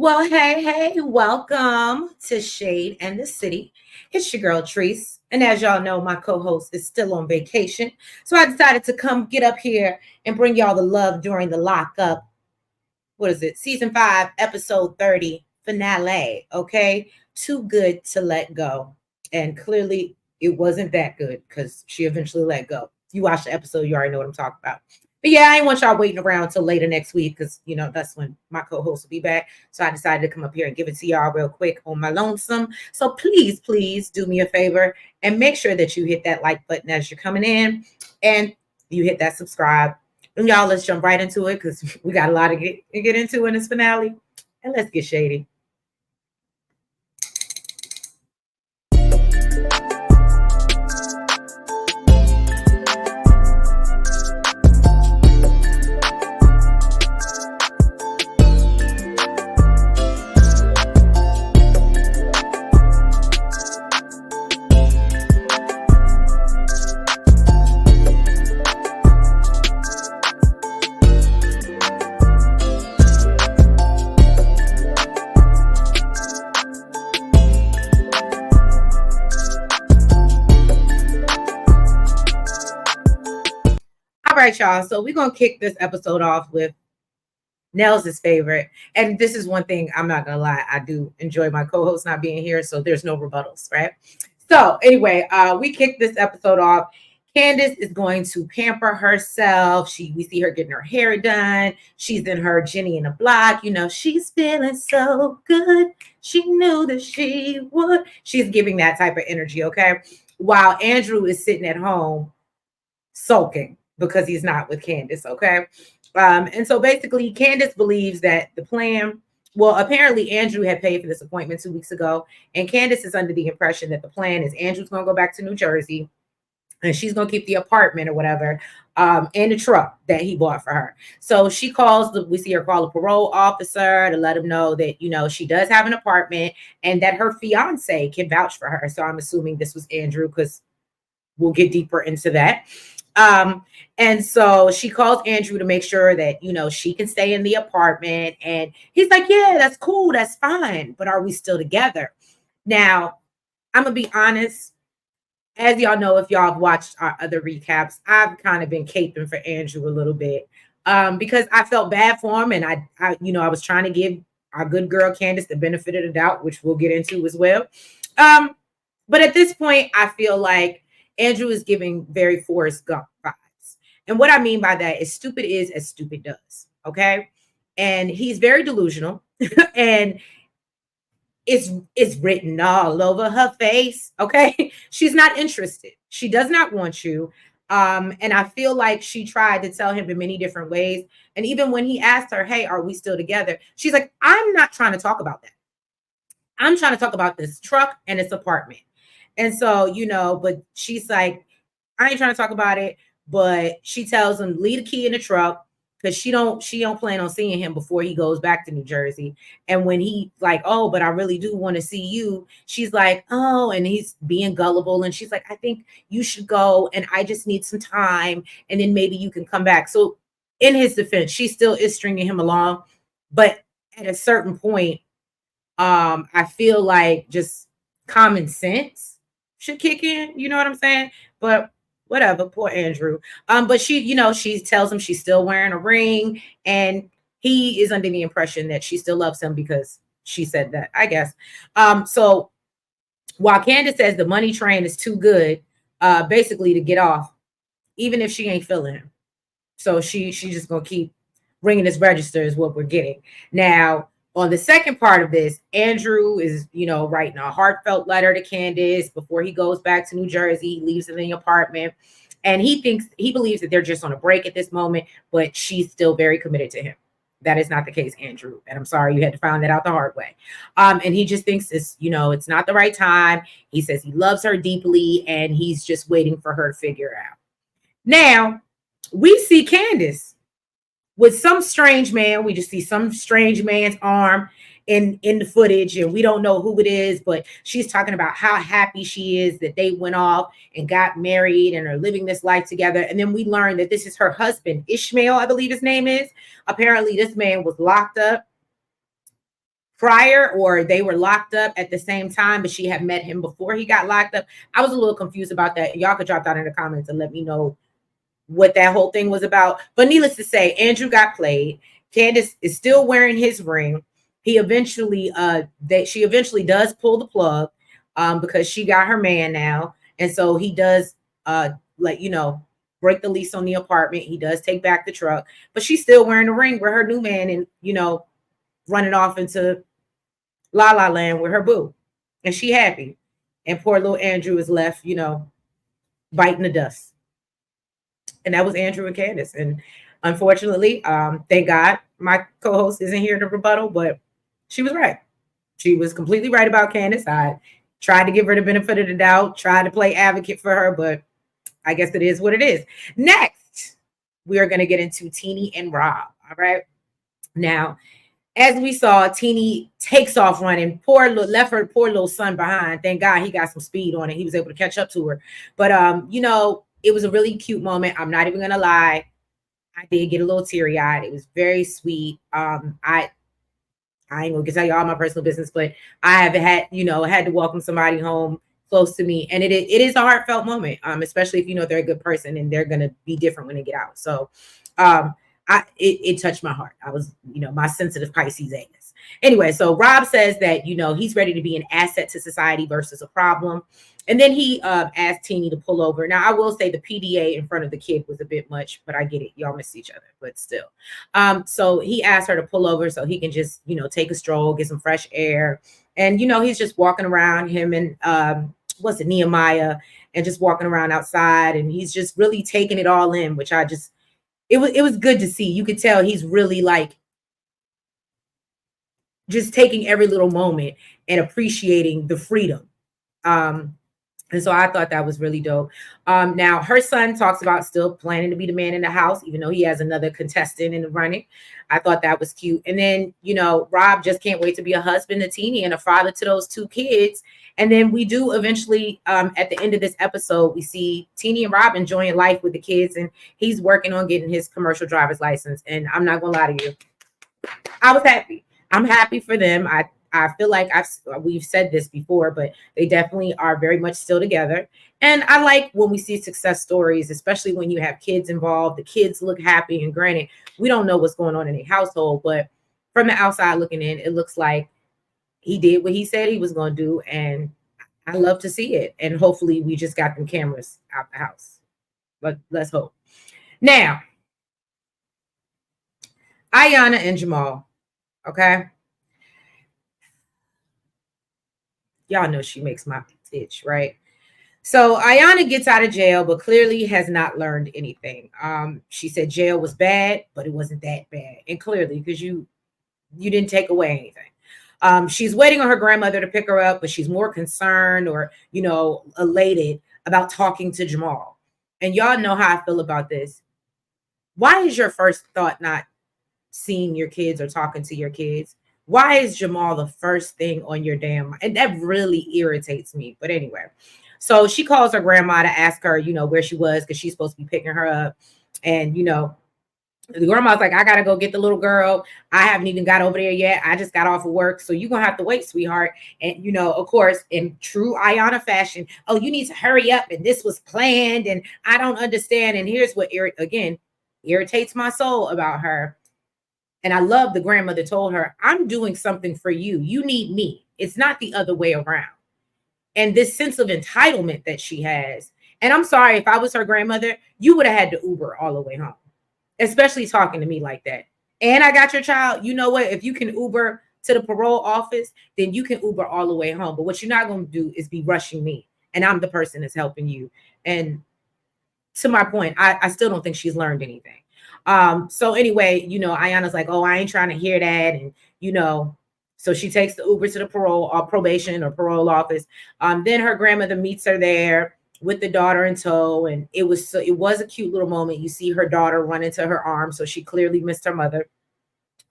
Well, hey, welcome to Shade and the City. It's your girl, Treese. And as y'all know, my co host is still on vacation. So I decided to come get up here and bring y'all the love during the lockup. What is it? Season 5, episode 30, finale. Okay. Too good to let go. And clearly, it wasn't that good because she eventually let go. If you watch the episode, you already know what I'm talking about. But yeah, I ain't want y'all waiting around till later next week because, that's when my co host will be back. So I decided to come up here and give it to y'all real quick on my lonesome. So please do me a favor and make sure that you hit that like button as you're coming in and you hit that subscribe. And y'all, let's jump right into it because we got a lot to get into in this finale. And let's get shady. All right, y'all. So we're gonna kick this episode off with Nels' favorite. And this is one thing I'm not gonna lie, I do enjoy my co-host not being here, so there's no rebuttals, right? So anyway, we kicked this episode off. Candace is going to pamper herself. We see her getting her hair done. She's in her Jenny in the Block. She's feeling so good. She knew that she would. She's giving that type of energy, okay? While Andrew is sitting at home sulking because he's not with Candace, okay? And so basically, Candace believes that the plan, well, apparently Andrew had paid for this appointment 2 weeks ago, and Candace is under the impression that the plan is Andrew's going to go back to New Jersey, and she's going to keep the apartment or whatever in the truck that he bought for her. So she we see her call a parole officer to let him know that, she does have an apartment and that her fiance can vouch for her. So I'm assuming this was Andrew because we'll get deeper into that. And so she calls Andrew to make sure that, she can stay in the apartment. And he's like, yeah, that's cool. That's fine. But are we still together? Now, I'm going to be honest. As y'all know, if y'all have watched our other recaps, I've kind of been caping for Andrew a little bit because I felt bad for him. And I was trying to give our good girl Candace the benefit of the doubt, which we'll get into as well. But at this point, I feel like Andrew is giving very Forrest Gump vibes. And what I mean by that is stupid is as stupid does. Okay. And he's very delusional and it's written all over her face. Okay. She's not interested. She does not want you. And I feel like she tried to tell him in many different ways. And even when he asked her, hey, are we still together? She's like, I'm not trying to talk about that. I'm trying to talk about this truck and this apartment. And so, but she's like, I ain't trying to talk about it. But she tells him, leave the key in the truck because she don't plan on seeing him before he goes back to New Jersey. And when he like, oh, but I really do want to see you. She's like, oh, and he's being gullible. And she's like, I think you should go. And I just need some time. And then maybe you can come back. So in his defense, she still is stringing him along. But at a certain point, I feel like just common sense should kick in. You know what I'm saying? But whatever, poor Andrew. But she tells him she's still wearing a ring, and he is under the impression that she still loves him because she said that, I guess. So while Candace says the money train is too good, basically to get off, even if she ain't feeling him. So she's just gonna keep ringing this register is what we're getting. Now, on the second part of this, Andrew is, writing a heartfelt letter to Candace before he goes back to New Jersey. He leaves in the apartment, and he believes that they're just on a break at this moment, but she's still very committed to him. That is not the case, Andrew. And I'm sorry you had to find that out the hard way. And he just thinks it's not the right time. He says he loves her deeply, and he's just waiting for her to figure it out. Now, we see Candace with some strange man. We just see some strange man's arm in the footage, and we don't know who it is, but she's talking about how happy she is that they went off and got married and are living this life together. And then we learn that this is her husband, Ishmael, I believe his name is. Apparently this man was locked up prior, or they were locked up at the same time, but she had met him before he got locked up. I was a little confused about that. Y'all could drop that in the comments and let me know what that whole thing was about. But needless to say, Andrew got played. Candace is still wearing his ring. He eventually she eventually does pull the plug because she got her man now. And so he does like, you know, break the lease on the apartment. He does take back the truck, but she's still wearing the ring with her new man and, you know, running off into La La Land with her boo. And she happy. And poor little Andrew is left, you know, biting the dust. And that was Andrew and Candace. And unfortunately, thank God my co-host isn't here to rebuttal, but she was right. She was completely right about Candace. I tried to give her the benefit of the doubt, tried to play advocate for her, but I guess it is what it is. Next, we are going to get into Teenie and Rob. All right. Now, as we saw, Teenie takes off running. Left her poor little son behind. Thank God he got some speed on it. He was able to catch up to her. But you know, it was a really cute moment. I'm not even gonna lie. I did get a little teary-eyed. It was very sweet. I ain't gonna tell you all my personal business, but I have had, you know, had to welcome somebody home close to me, and it is a heartfelt moment. Especially if you know they're a good person and they're gonna be different when they get out. So, it touched my heart. I was, you know, my sensitive Pisces ass. Anyway, so Rob says that, you know, he's ready to be an asset to society versus a problem. And then he asked Teenie to pull over. Now, I will say the PDA in front of the kid was a bit much, but I get it. Y'all miss each other, but still. So he asked her to pull over so he can just, you know, take a stroll, get some fresh air. And, you know, he's just walking around, him and Nehemiah, and just walking around outside. And he's just really taking it all in, which I just, it was good to see. You could tell he's really like just taking every little moment and appreciating the freedom. And so I thought that was really dope. Now her son talks about still planning to be the man in the house, even though he has another contestant in the running. I thought that was cute. And then, you know, Rob just can't wait to be a husband to Teenie and a father to those two kids. And then we do eventually, at the end of this episode, we see Teenie and Rob enjoying life with the kids, and he's working on getting his commercial driver's license. And I'm not gonna lie to you, I was happy. I'm happy for them. I feel like we've said this before, but they definitely are very much still together. And I like when we see success stories, especially when you have kids involved. The kids look happy, and granted, we don't know what's going on in a household, but from the outside looking in, it looks like he did what he said he was going to do, and I love to see it. And hopefully, we just got them cameras out the house. But let's hope. Now, Ayonna and Jamal. Okay. Y'all know she makes my itch, right? So Ayonna gets out of jail, but clearly has not learned anything. She said jail was bad, but it wasn't that bad. And clearly, because you didn't take away anything. She's waiting on her grandmother to pick her up, but she's more concerned or, you know, elated about talking to Jamal. And y'all know how I feel about this. Why is your first thought not seeing your kids or talking to your kids? Why is Jamal the first thing on your damn mind? And that really irritates me. But anyway, so she calls her grandma to ask her, you know, where she was, because she's supposed to be picking her up. And, you know, the grandma's like, I gotta go get the little girl. I haven't even got over there yet. I just got off of work. So you're gonna have to wait, sweetheart. And, you know, of course, in true Ayonna fashion, oh, you need to hurry up. And this was planned. And I don't understand. And here's what irritates my soul about her. And I love the grandmother told her, I'm doing something for you. You need me. It's not the other way around. And this sense of entitlement that she has. And I'm sorry, if I was her grandmother, you would have had to Uber all the way home, especially talking to me like that. And I got your child. You know what? If you can Uber to the parole office, then you can Uber all the way home. But what you're not going to do is be rushing me. And I'm the person that's helping you. And to my point, I still don't think she's learned anything. So anyway, you know, Ayonna's like, oh, I ain't trying to hear that. And, you know, so she takes the Uber to the probation or parole office. Then her grandmother meets her there with the daughter in tow. And it was a cute little moment. You see her daughter run into her arms. So she clearly missed her mother.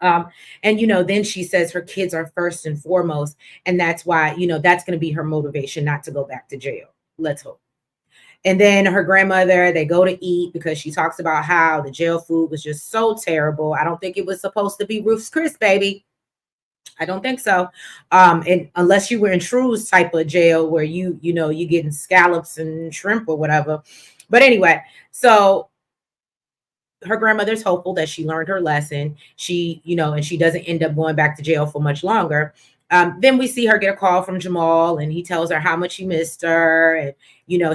And, you know, then she says her kids are first and foremost. And that's why, you know, that's going to be her motivation not to go back to jail. Let's hope. And then her grandmother, they go to eat because she talks about how the jail food was just so terrible. I don't think it was supposed to be Ruth's Chris, baby. I don't think so. And unless you were in True's type of jail where you getting scallops and shrimp or whatever. But anyway, so her grandmother's hopeful that she learned her lesson. And she doesn't end up going back to jail for much longer. Then we see her get a call from Jamal, and he tells her how much he missed her. And,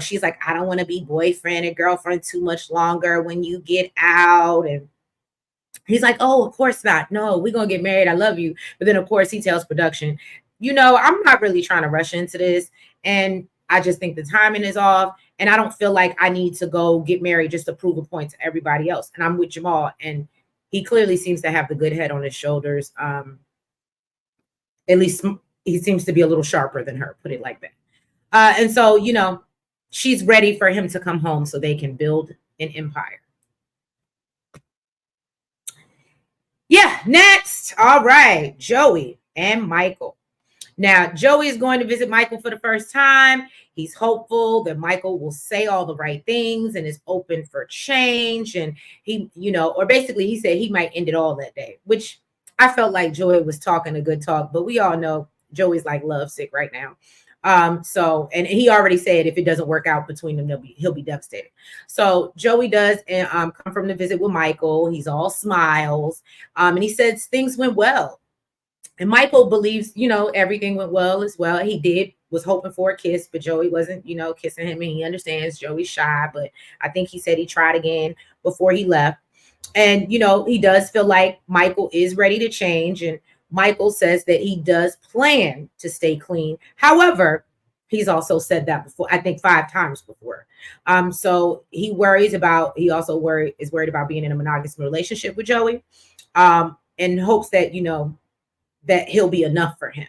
she's like, I don't want to be boyfriend and girlfriend too much longer when you get out. And he's like, oh, of course not. No, we're going to get married. I love you. But then, of course, he tells production, I'm not really trying to rush into this. And I just think the timing is off. And I don't feel like I need to go get married just to prove a point to everybody else. And I'm with Jamal. And he clearly seems to have the good head on his shoulders. At least he seems to be a little sharper than her, put it like that. And so, she's ready for him to come home so they can build an empire. Yeah, next. All right, Joey and Michael. Now, Joey is going to visit Michael for the first time. He's hopeful that Michael will say all the right things and is open for change. And he, or basically he said he might end it all that day, which I felt like Joey was talking a good talk, but we all know Joey's like lovesick right now. And he already said if it doesn't work out between them, he'll be devastated. So Joey does come from the visit with Michael. He's all smiles. And he says things went well. And Michael believes, everything went well as well. He was hoping for a kiss, but Joey wasn't, kissing him. And he understands Joey's shy, but I think he said he tried again before he left. And, he does feel like Michael is ready to change. And Michael says that he does plan to stay clean. However, he's also said that before, I think 5 times before. So he also is worried about being in a monogamous relationship with Joey, and hopes that, that he'll be enough for him.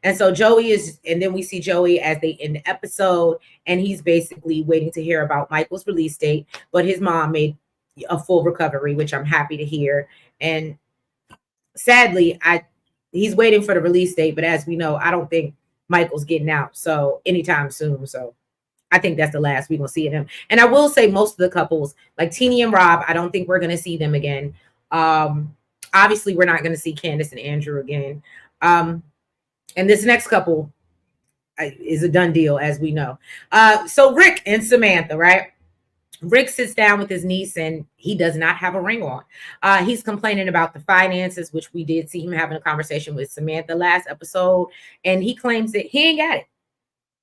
And so and then we see Joey as they end the episode, and he's basically waiting to hear about Michael's release date, but his mom made a full recovery, which I'm happy to hear. And sadly, he's waiting for the release date, but as we know, I don't think Michael's getting out so anytime soon. So I think that's the last we're gonna see of him. And I will say most of the couples, like Teenie and Rob, I don't think we're gonna see them again. Obviously, we're not going to see Candace and Andrew again. And this next couple is a done deal, as we know. So Rick and Samantha, right? Rick sits down with his niece, and he does not have a ring on. He's complaining about the finances, which we did see him having a conversation with Samantha last episode. And he claims that he ain't got it.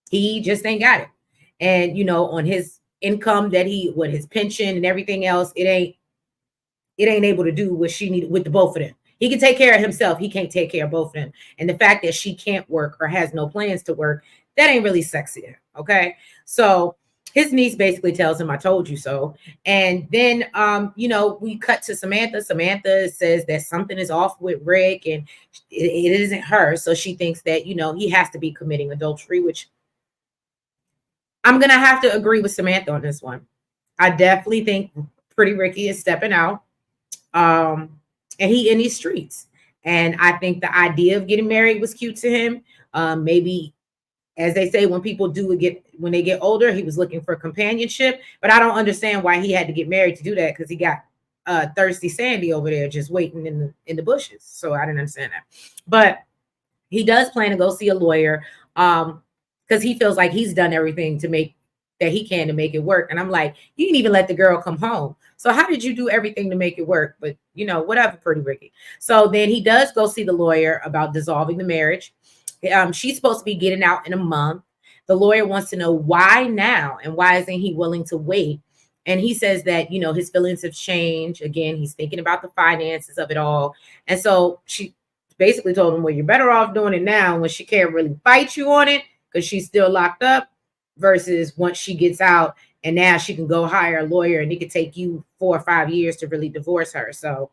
He just ain't got it. And, on his income with his pension and everything else, it ain't able to do what she needed with the both of them. He can take care of himself. He can't take care of both of them. And the fact that she can't work or has no plans to work, that ain't really sexy. Okay. So his niece basically tells him, I told you so. And then, we cut to Samantha. Samantha says that something is off with Rick, and it isn't her. So she thinks that, he has to be committing adultery, which I'm going to have to agree with Samantha on this one. I definitely think Pretty Ricky is stepping out. And he in these streets. And I think the idea of getting married was cute to him. Maybe, as they say, when they get older, he was looking for companionship. But I don't understand why he had to get married to do that, because he got thirsty Sandy over there just waiting in the bushes. So I didn't understand that. But he does plan to go see a lawyer, because he feels like he's done everything to make it work. And I'm like, you didn't even let the girl come home. So how did you do everything to make it work? But whatever, Pretty Ricky. So then he does go see the lawyer about dissolving the marriage. She's supposed to be getting out in a month. The lawyer wants to know why now, and why isn't he willing to wait? And he says that, his feelings have changed. Again, he's thinking about the finances of it all. And so she basically told him, well, you're better off doing it now when she can't really fight you on it, because she's still locked up, versus once she gets out and now she can go hire a lawyer, and it could take you 4 or 5 years to really divorce her. So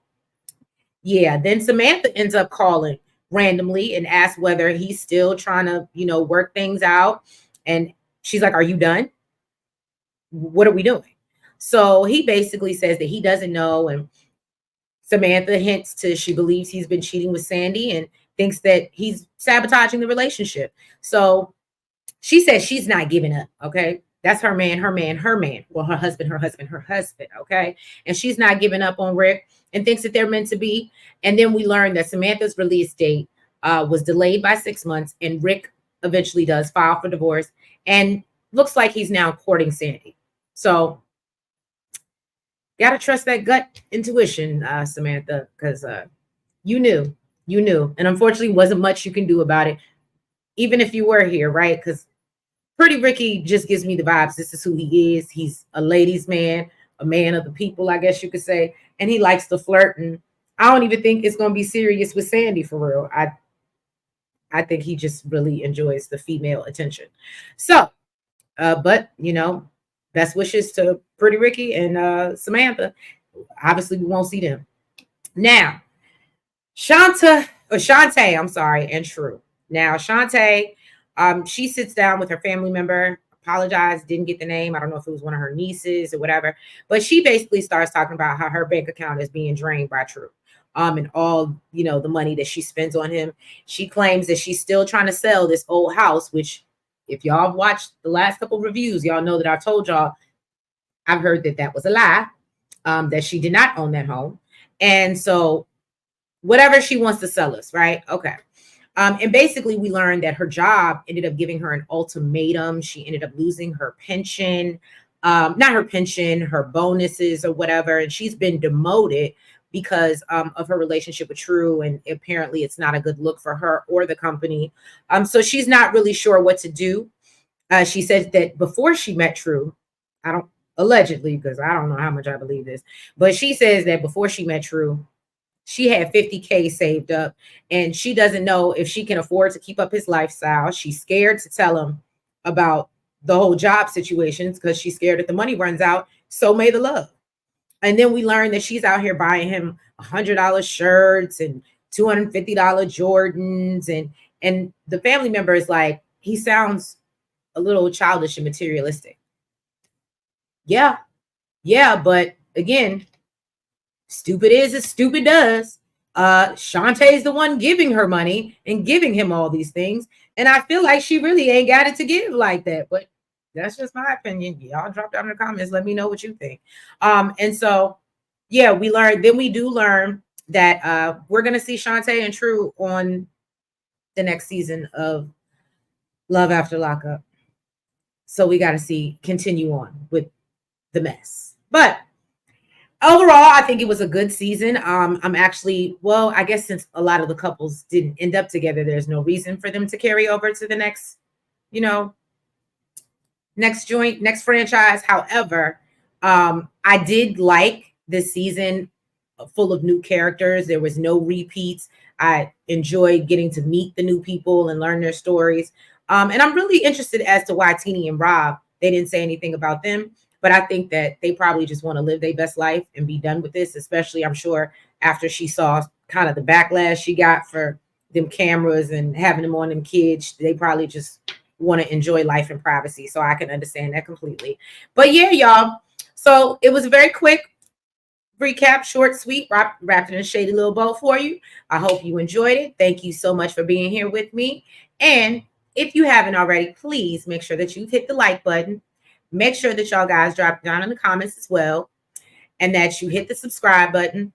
yeah, then Samantha ends up calling randomly and asks whether he's still trying to, work things out. And she's like, are you done? What are we doing? So he basically says that he doesn't know. And Samantha hints to she believes he's been cheating with Sandy and thinks that he's sabotaging the relationship. So she says she's not giving up. Okay. That's her man. Well, her husband. Okay. And she's not giving up on Rick and thinks that they're meant to be. And then we learn that Samantha's release date was delayed by 6 months, and Rick eventually does file for divorce, and looks like he's now courting Sandy. So gotta trust that gut intuition, Samantha, because you knew, and unfortunately wasn't much you can do about it, even if you were here, right? Because Pretty Ricky just gives me the vibes. This is who he is. He's a ladies' man, a man of the people, I guess you could say, and he likes to flirt. And I don't even think it's going to be serious with Sandy for real. I think he just really enjoys the female attention. So, but best wishes to Pretty Ricky and Samantha. Obviously, we won't see them now. Shantae, I'm sorry, and True. Now, Shantae, she sits down with her family member, apologized, didn't get the name. I don't know if it was one of her nieces or whatever, but she basically starts talking about how her bank account is being drained by True. And all, the money that she spends on him. She claims that she's still trying to sell this old house, which if y'all have watched the last couple of reviews, y'all know that I told y'all, I've heard that was a lie, that she did not own that home. And so whatever she wants to sell us, right? Okay. And basically we learned that her job ended up giving her an ultimatum. She ended up losing her pension, not her pension, her bonuses or whatever. And she's been demoted because of her relationship with True. And apparently it's not a good look for her or the company. So she's not really sure what to do. She said that before she met True, allegedly, because I don't know how much I believe this, but she says that before she met True, she had 50K saved up, and she doesn't know if she can afford to keep up his lifestyle. She's scared to tell him about the whole job situations because she's scared that the money runs out. So may the love. And then we learned that she's out here buying him $100 shirts and $250 Jordans. And the family member is like, he sounds a little childish and materialistic. Yeah. But again, stupid is as stupid does. Shantae is the one giving her money and giving him all these things. And I feel like she really ain't got it to give like that. But that's just my opinion. Y'all drop down in the comments. Let me know what you think. And so, yeah, we do learn that we're going to see Shantae and True on the next season of Love After Lockup. So we got to continue on with the mess. But overall, I think it was a good season. I'm actually, I guess since a lot of the couples didn't end up together, there's no reason for them to carry over to the next, next franchise. However, I did like this season full of new characters. There was no repeats. I enjoyed getting to meet the new people and learn their stories. And I'm really interested as to why Teenie and Rob, they didn't say anything about them. But I think that they probably just want to live their best life and be done with this, especially I'm sure after she saw kind of the backlash she got for them cameras and having them on them kids. They probably just want to enjoy life in privacy. So I can understand that completely. But yeah, y'all. So it was a very quick recap, short, sweet, wrapped in a shady little bow for you. I hope you enjoyed it. Thank you so much for being here with me. And if you haven't already, please make sure that you hit the like button. Make sure that y'all guys drop down in the comments as well, and that you hit the subscribe button,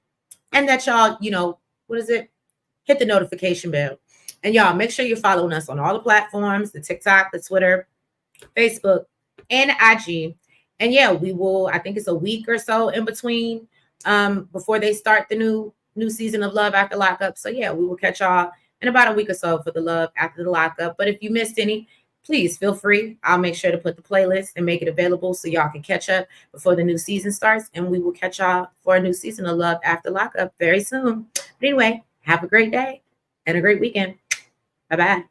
and that y'all, hit the notification bell. And y'all make sure you're following us on all the platforms, the TikTok, the Twitter, Facebook, and IG. And yeah, we will, I think it's a week or so in between before they start the new season of Love After Lockup. So yeah, we will catch y'all in about a week or so for the Love After the Lockup. But if you missed any, please feel free. I'll make sure to put the playlist and make it available so y'all can catch up before the new season starts. And we will catch y'all for a new season of Love After Lockup very soon. But anyway, have a great day and a great weekend. Bye-bye.